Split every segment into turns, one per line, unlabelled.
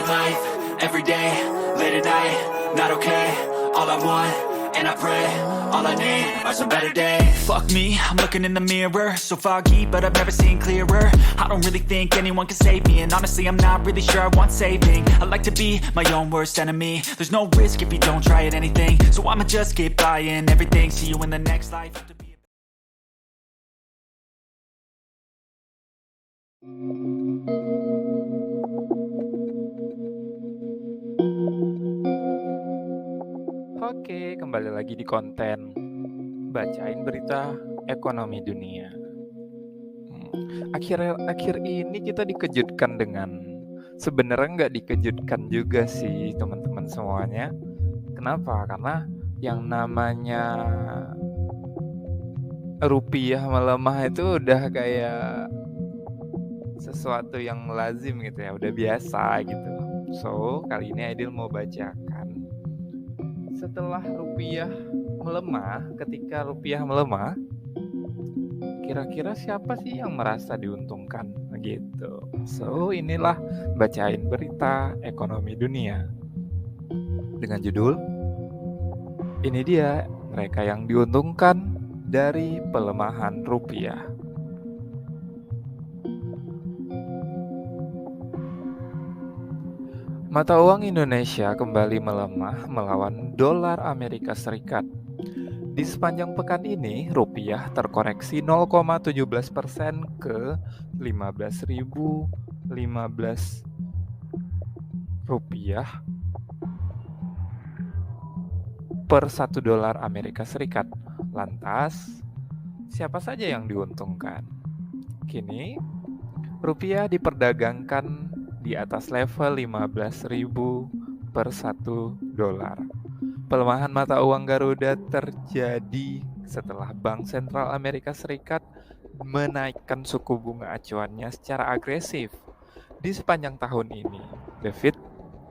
life, every day, late at night, not okay. All I want, and I pray, all I need are some better days. Fuck me, I'm looking in the mirror, so foggy, but I've never seen clearer. I don't really think anyone can save me, and honestly I'm not really sure I want saving. I like to be my own worst enemy. There's no risk if you don't try at anything, so I'ma just keep buying everything. See you in the next life.
Oke, kembali lagi di konten bacain berita ekonomi dunia. Akhir ini kita dikejutkan dengan, sebenarnya nggak dikejutkan juga sih teman-teman semuanya. Kenapa? Karena yang namanya rupiah melemah itu udah kayak sesuatu yang lazim gitu ya, udah biasa gitu. So, kali ini Aidil mau bacakan setelah rupiah melemah, ketika rupiah melemah, kira-kira siapa sih yang merasa diuntungkan gitu. So, inilah bacain berita ekonomi dunia dengan judul ini dia mereka yang diuntungkan dari pelemahan rupiah. Mata uang Indonesia kembali melemah melawan dolar Amerika Serikat. Di sepanjang pekan ini, rupiah terkoreksi 0,17% ke 15.015 rupiah per 1 dolar Amerika Serikat. Lantas, siapa saja yang diuntungkan? Kini, rupiah diperdagangkan di atas level 15.000 per 1 dolar. Pelemahan mata uang Garuda terjadi setelah Bank Sentral Amerika Serikat menaikkan suku bunga acuannya secara agresif. Di sepanjang tahun ini, The Fed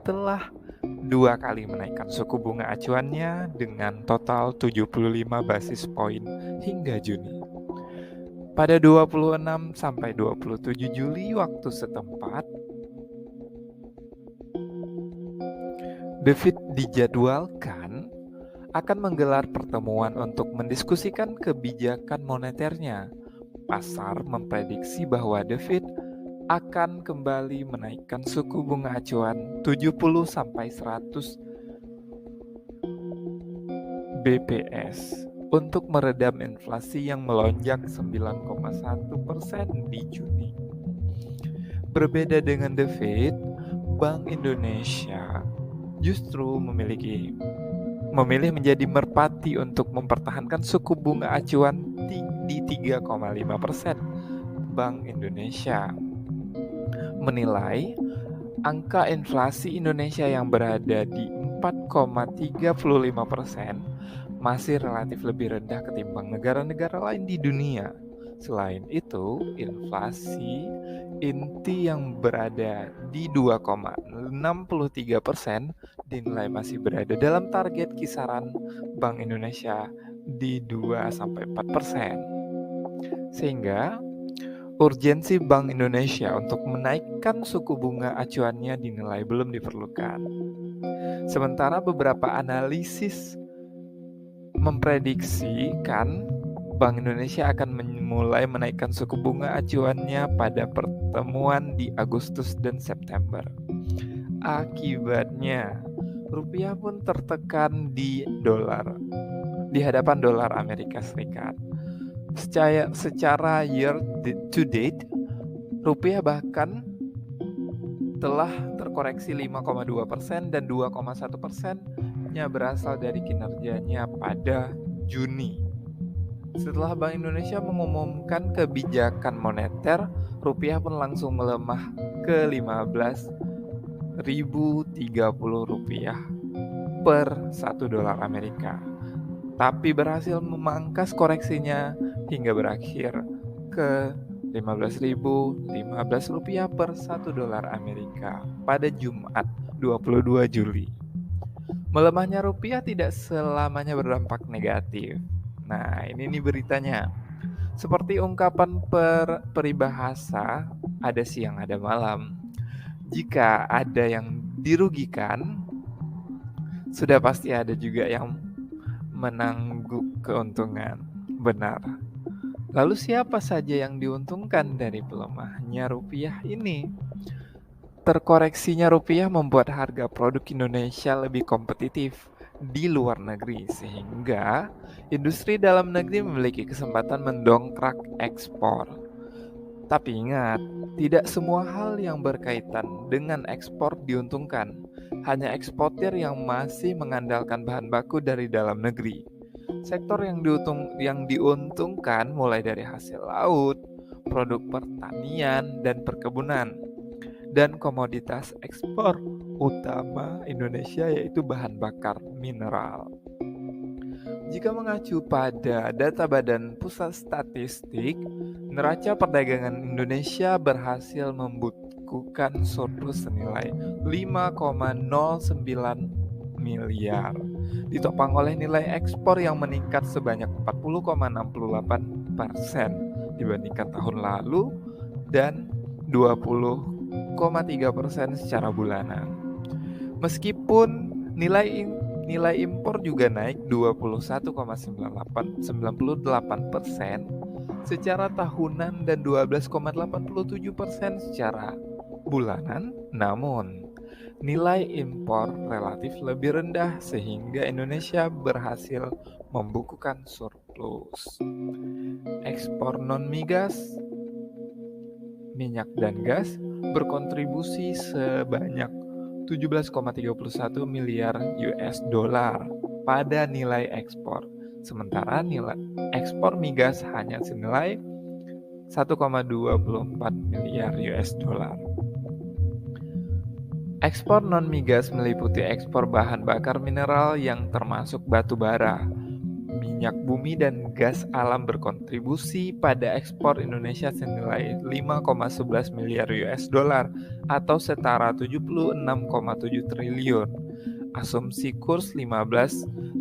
telah 2 kali menaikkan suku bunga acuannya dengan total 75 basis poin hingga Juni. Pada 26 sampai 27 Juli waktu setempat, The Fed dijadwalkan akan menggelar pertemuan untuk mendiskusikan kebijakan moneternya. Pasar memprediksi bahwa The Fed akan kembali menaikkan suku bunga acuan 70 sampai 100 BPS untuk meredam inflasi yang melonjak 9,1% di Juni. Berbeda dengan The Fed, Bank Indonesia justru memilih menjadi merpati untuk mempertahankan suku bunga acuan di 3,5%. Bank Indonesia menilai angka inflasi Indonesia yang berada di 4,35% masih relatif lebih rendah ketimbang negara-negara lain di dunia. Selain itu, inflasi inti yang berada di 2,63% dinilai masih berada dalam target kisaran Bank Indonesia di 2-4%. Sehingga urgensi Bank Indonesia untuk menaikkan suku bunga acuannya dinilai belum diperlukan. Sementara beberapa analisis memprediksikan Bank Indonesia akan mulai menaikkan suku bunga acuannya pada pertemuan di Agustus dan September. Akibatnya, rupiah pun tertekan di hadapan dolar Amerika Serikat. Secara year to date, rupiah bahkan telah terkoreksi 5,2% dan 2,1%-nya berasal dari kinerjanya pada Juni. Setelah Bank Indonesia mengumumkan kebijakan moneter, rupiah pun langsung melemah ke 15.030 rupiah per 1 dolar Amerika. Tapi berhasil memangkas koreksinya hingga berakhir ke 15.015 rupiah per 1 dolar Amerika pada Jumat 22 Juli. Melemahnya rupiah tidak selamanya berdampak negatif. Nah, ini nih beritanya. Seperti ungkapan peribahasa, ada siang ada malam. Jika ada yang dirugikan, sudah pasti ada juga yang menangguk keuntungan. Benar. Lalu siapa saja yang diuntungkan dari pelemahnya rupiah ini? Terkoreksinya rupiah membuat harga produk Indonesia lebih kompetitif di luar negeri, sehingga industri dalam negeri memiliki kesempatan mendongkrak ekspor. Tapi ingat, tidak semua hal yang berkaitan dengan ekspor diuntungkan. Hanya eksportir yang masih mengandalkan bahan baku dari dalam negeri. Sektor yang diuntungkan mulai dari hasil laut, produk pertanian dan perkebunan, dan komoditas ekspor utama Indonesia yaitu bahan bakar mineral. Jika mengacu pada data Badan Pusat Statistik, neraca perdagangan Indonesia berhasil membukukan surplus senilai 5,09 miliar, ditopang oleh nilai ekspor yang meningkat sebanyak 40,68% dibandingkan tahun lalu dan 20,3% secara bulanan. Meskipun nilai impor juga naik 21,98% secara tahunan dan 12,87% secara bulanan, namun nilai impor relatif lebih rendah sehingga Indonesia berhasil membukukan surplus. Ekspor non-migas, minyak dan gas berkontribusi sebanyak 17,31 miliar US dollar pada nilai ekspor. Sementara nilai ekspor migas hanya senilai 1,24 miliar US dollar. Ekspor non-migas meliputi ekspor bahan bakar mineral yang termasuk batu bara, minyak bumi dan gas alam berkontribusi pada ekspor Indonesia senilai 5,11 miliar US dollar atau setara 76,7 triliun. Asumsi kurs 15.015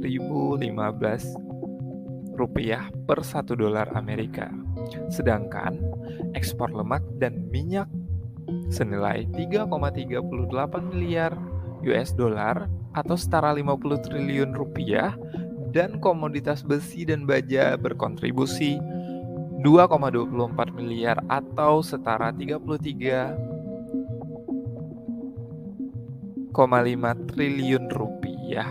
rupiah per 1 dolar Amerika. Sedangkan ekspor lemak dan minyak senilai 3,38 miliar US dollar atau setara 50 triliun rupiah, dan komoditas besi dan baja berkontribusi 2,24 miliar atau setara 33,5 triliun rupiah.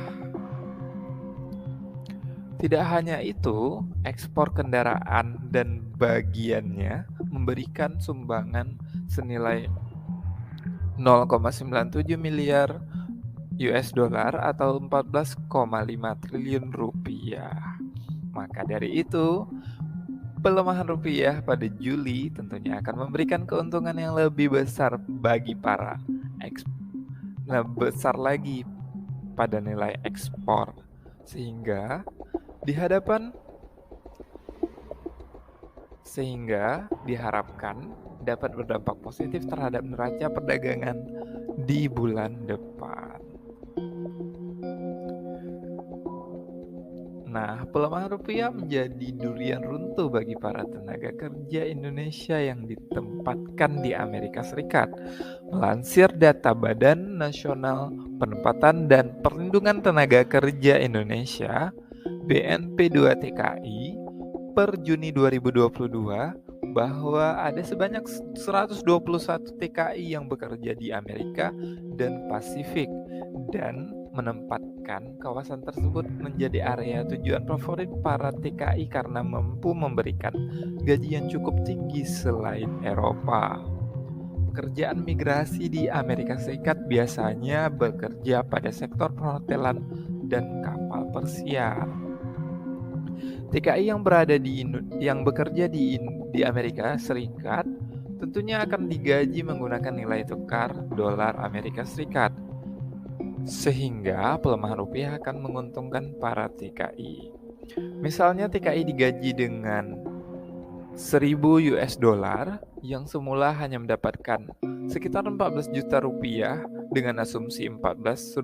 Tidak hanya itu, ekspor kendaraan dan bagiannya memberikan sumbangan senilai 0,97 miliar US dollar atau 14,5 triliun rupiah. Maka dari itu, pelemahan rupiah pada Juli tentunya akan memberikan keuntungan yang lebih besar bagi para besar lagi pada nilai ekspor, sehingga diharapkan dapat berdampak positif terhadap neraca perdagangan di bulan depan. Nah, pelemahan rupiah menjadi durian runtuh bagi para tenaga kerja Indonesia yang ditempatkan di Amerika Serikat. Melansir data Badan Nasional Penempatan dan Perlindungan Tenaga Kerja Indonesia (BNP2TKI) per Juni 2022, bahwa ada sebanyak 121 TKI yang bekerja di Amerika dan Pasifik dan menempatkan kawasan tersebut menjadi area tujuan favorit para TKI karena mampu memberikan gaji yang cukup tinggi selain Eropa. Pekerjaan migrasi di Amerika Serikat biasanya bekerja pada sektor perhotelan dan kapal persiar. TKI yang bekerja di Amerika Serikat tentunya akan digaji menggunakan nilai tukar dolar Amerika Serikat, sehingga pelemahan rupiah akan menguntungkan para TKI. Misalnya TKI digaji dengan 1.000 US dollar yang semula hanya mendapatkan sekitar 14 juta rupiah dengan asumsi 14.000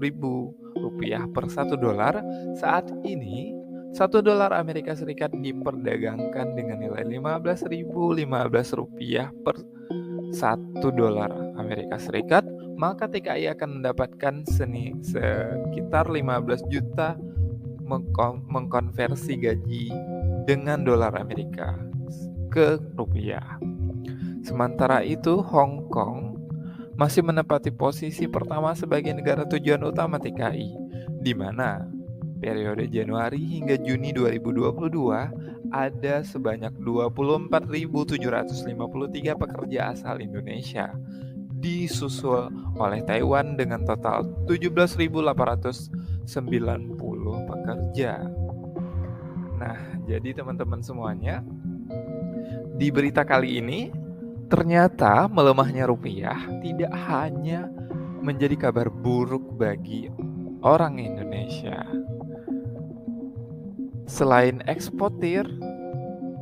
rupiah per 1 dolar. Saat ini 1 dolar Amerika Serikat diperdagangkan dengan nilai 15.015 rupiah per 1 dolar Amerika Serikat, maka TKI akan mendapatkan sekitar 15 juta mengkonversi gaji dengan dolar Amerika ke rupiah. Sementara itu, Hong Kong masih menempati posisi pertama sebagai negara tujuan utama TKI, di mana periode Januari hingga Juni 2022 ada sebanyak 24.753 pekerja asal Indonesia, disusul oleh Taiwan dengan total 17.890 pekerja. Nah, jadi teman-teman semuanya, di berita kali ini ternyata melemahnya rupiah tidak hanya menjadi kabar buruk bagi orang Indonesia. Selain eksportir,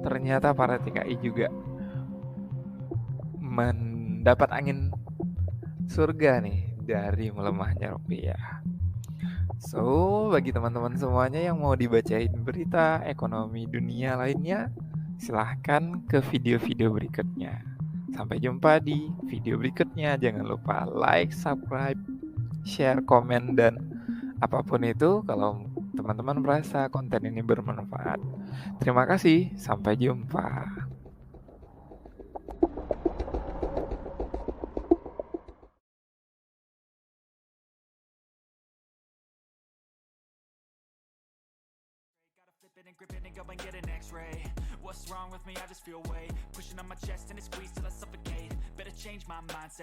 ternyata para TKI juga mendapat angin surga nih dari melemahnya rupiah. So, bagi teman-teman semuanya yang mau dibacain berita ekonomi dunia lainnya, silahkan ke video-video berikutnya. Sampai jumpa di video berikutnya. Jangan lupa like, subscribe, share, komen, dan apapun itu kalau teman-teman merasa konten ini bermanfaat. Terima kasih, sampai jumpa.
And grip it and go and get an x-ray. What's wrong with me? I just feel weight pushing on my chest and it squeezes till I suffocate. Better change my mindset.